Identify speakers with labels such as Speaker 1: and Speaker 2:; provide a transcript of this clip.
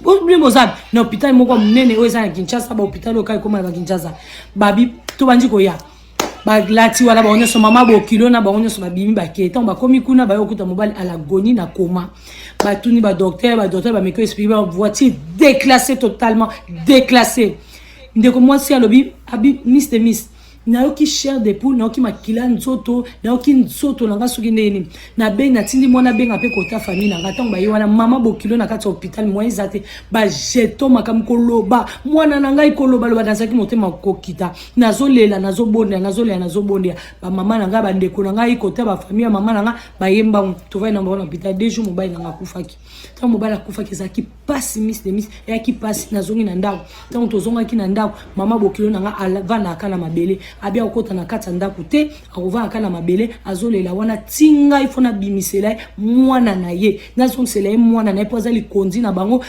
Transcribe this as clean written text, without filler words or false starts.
Speaker 1: Oublie mozab na hôpital moko munene oza na Kinshasa ba hôpital okai koma na Kinshasa. Babi to bandi ko ya. Ba lati wala ba onyo mama bo kilo na ba onyo ba bimi ba keta ba komi kuna ba yokuta mobile à l'agonie na coma. Ba tuni ba docteur ba meko expliquer ba voiture déclassée totalement déclassée. Ndeko moi si alobi abi miss de miss. Naoki cher de poule naoki makila nzoto naoki nzoto nanga soki ndeni na be na tindi mwana benga pe kota famille nanga tango ba yiwana mama bokilo na kati hôpital moi izate ba jeto makam koloba mwana nanga ikoloba loba danzaki motema kokita nazolela nazobondia ba mama nanga ba ndeko nanga ikota ba famille mama nanga ba yemba to va na hôpital 2 jours mobile nanga kufaki tango mobile kufaki zaki passe miss de miss ya ki passe nazongi na ndako tango tozonga ki na ndako mama bokilo nanga vana akala mabele abia okota na kata ndako te akova akala mabele azolela wana tinga ifona bimisela mwana na ye nazonsela mwana na ye po azali kondi na bango